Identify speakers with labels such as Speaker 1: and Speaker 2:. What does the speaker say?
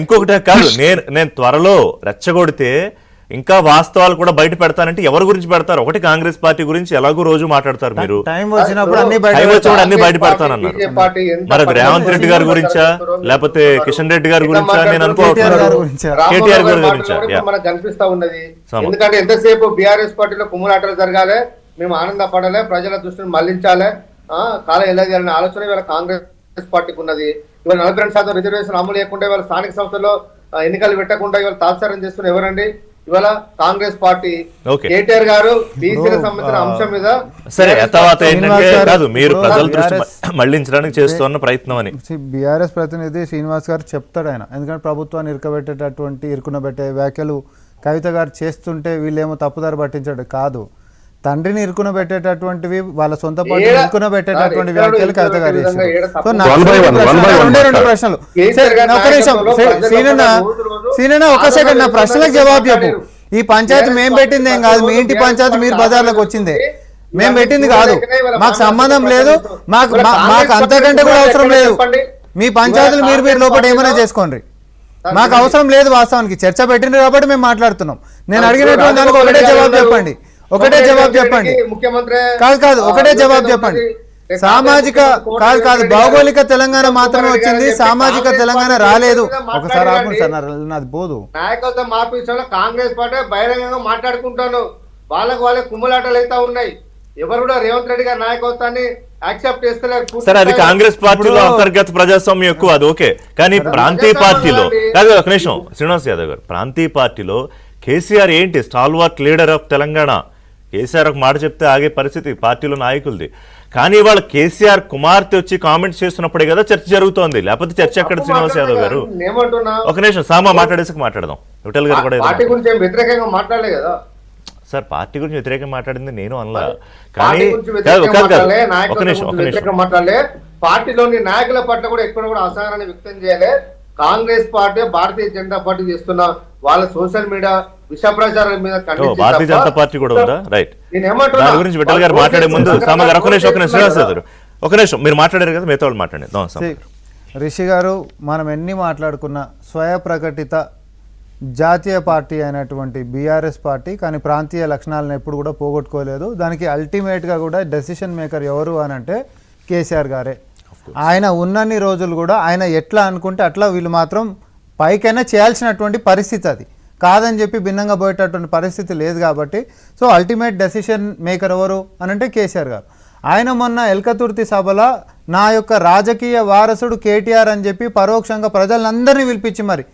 Speaker 1: ఇంకొకటే కాదు, నేను త్వరలో రెచ్చగొడితే ఇంకా వాస్తవాలు కూడా బయట పెడతానంటే ఎవరి గురించి పెడతారు? ఒకటి కాంగ్రెస్ పార్టీ గురించి ఎలాగో రోజు మాట్లాడతారు మీరు,
Speaker 2: టైం వచ్చినప్పుడు అన్ని
Speaker 1: బయట పెడతానన్నారు. మరి అది రేవంత్ రెడ్డి గారి గురించా లేకపోతే కిషన్ రెడ్డి గారి గురించా నేను అనుకోవట్లేదు, కేటీఆర్ గారి గురించా
Speaker 3: మనకు కనిపిస్తా ఉన్నది. ఎందుకంటే ఎంతసేపు బీఆర్ఎస్ పార్టీలో కుమ్ములాటలు జరగాలి, మేము ఆనందపడాలి, ప్రజల దృష్టిని మళ్లించాలి, కాలం ఎలా చేయాలనే ఆలోచన ఇవాళ కాంగ్రెస్ పార్టీకి ఉన్నది. ఇవాళ 42% రిజర్వేషన్ అమలు చేయకుండా ఇవాళ స్థానిక సంస్థల్లో ఎన్నికలు పెట్టకుండా ఇవాళ తాత్సారం చేస్తున్న ఎవరండి? ఇవాళ కాంగ్రెస్ పార్టీ. కేటీఆర్ గారు బీసీలకు సంబంధించిన అంశం మీద
Speaker 1: సరే తర్వాత ఏంటంటే కాదు, మీరు ప్రజల దృష్టి మళ్లించడానికి చేస్తున్న ప్రయత్నం అని
Speaker 2: బీఆర్ఎస్ ప్రతినిధి శ్రీనివాస్ గారు చెప్తాడు ఆయన. ఎందుకంటే ప్రభుత్వాన్ని ఇరుకునబెట్టే వ్యాఖ్యలు కవిత గారు చేస్తుంటే వీళ్ళేమో తప్పుదారి పట్టించాడు కాదు, తండ్రిని ఇరుకునబెట్టేటటువంటివి వాళ్ళ సొంత పార్టీ ఇరుకునబెట్టేటటువంటి వ్యాఖ్యలు కవిత గారు చేస్తారు. రెండు ప్రశ్నలు. ఒక నిమిషం సీనన్న, ఒక సెకండ్ నా ప్రశ్నలకు జవాబు చెప్పు. ఈ పంచాయతీ మేము పెట్టింది ఏం కాదు, మీ ఇంటి పంచాయతీ మీరు బజార్లోకి వచ్చిందే, మేము పెట్టింది కాదు, మాకు సంబంధం లేదు, మాకు అంతకంటే కూడా అవసరం లేదు. మీ పంచాయతీలు మీరు లోపల ఏమైనా చేసుకోండి, మాకు అవసరం లేదు. వాస్తవానికి చర్చ పెట్టిండ్రు కాబట్టి మేము మాట్లాడుతున్నాం. నేను అడిగినటువంటి దానికి ఒకటే జవాబు చెప్పండి, ఒకటే జవాబు చెప్పండి. కాదు ఒకటే జవాబు చెప్పండి. సామాజిక కాదు భౌగోళిక తెలంగాణ మాత్రమే వచ్చింది, సామాజిక తెలంగాణ రాలేదు. ఒకసారి ఆపండి సార్, నాది పోదు.
Speaker 3: నాయకత్వం మార్పించడంలో కాంగ్రెస్ పార్టీ బహిరంగంగా మాట్లాడుకుంటాను, వాళ్ళకి కుమ్ములాటలు అయితే ఉన్నాయి. ఎవరు కూడా రేవంత్ రెడ్డి గారి నాయకత్వాన్ని యాక్సెప్ట్ చేస్తలేరు.
Speaker 1: సరే, అది కాంగ్రెస్ పార్టీలో అంతర్గత ప్రజాస్వామ్యం ఎక్కువ, అది ఓకే. కానీ ప్రాంతీయ పార్టీలో కాదు, ఒక నిమిషం శ్రీనివాస్ యాదవ్ గారు, ప్రాంతీయ పార్టీలో కేసీఆర్ ఏంటి stalwart leader of Telangana. KCR ఒక మాట చెప్తే ఆగే పరిస్థితి పార్టీలో నాయకులది. కానీ ఇవాళ కేసీఆర్ కుమార్తె వచ్చి కామెంట్స్ చేస్తున్నప్పుడే కదా చర్చ జరుగుతోంది, లేకపోతే చర్చ ఎక్కడ? శ్రీనివాస్ యాదవ్ గారు ఒక నిమిషం, సామా మాట్లాడేసి మాట్లాడదాం. విఠల్ గారు కూడా
Speaker 3: వ్యతిరేకంగా మాట్లాడలే కదా
Speaker 1: సార్, పార్టీ గురించి వ్యతిరేకంగా మాట్లాడింది నేను అనలా. కానీ ఒక నిమిషం
Speaker 3: మాట్లాడలే, పార్టీలోని నాయకుల పట్ల కూడా ఎక్కడ కూడా అసహనాన్ని వ్యక్తం చేయలే. కాంగ్రెస్ పార్టీ భారతీయ జనతా పార్టీ చేస్తున్న వాళ్ళ సోషల్ మీడియా విష ప్రచారం మీద
Speaker 1: భారతీయ జనతా పార్టీ కూడా ఉందా? రైట్, దాని గురించి విఠల్ గారు మాట్లాడే ముందు సామ గారు ఒక నిమిషం శ్రీనివాస్ గారు ఒక నిమిషం, మీరు మాట్లాడారు కదా, మిగతా వాళ్ళు మాట్లాడేది.
Speaker 2: రిషి గారు, మనం ఎన్ని మాట్లాడుకున్న స్వయ ప్రకటిత జాతీయ పార్టీ అయినటువంటి బీఆర్ఎస్ పార్టీ కానీ ప్రాంతీయ లక్షణాలను ఎప్పుడు కూడా పోగొట్టుకోలేదు. దానికి అల్టిమేట్గా కూడా డెసిషన్ మేకర్ ఎవరు అని అంటే కేసీఆర్ గారే. ఆయన ఉన్నన్ని రోజులు కూడా ఆయన ఎట్లా అనుకుంటే అట్లా వీళ్ళు మాత్రం పైకైనా చేయాల్సినటువంటి పరిస్థితి, అది కాదని చెప్పి భిన్నంగా పోయేటటువంటి పరిస్థితి లేదు. కాబట్టి సో అల్టిమేట్ డెసిషన్ మేకర్ ఎవరు అని అంటే కేసీఆర్ గారు. ఆయన మొన్న ఎల్కతుర్తి సభలో నా యొక్క రాజకీయ వారసుడు కేటీఆర్ అని చెప్పి పరోక్షంగా ప్రజలందరినీ పిలిపించి మరి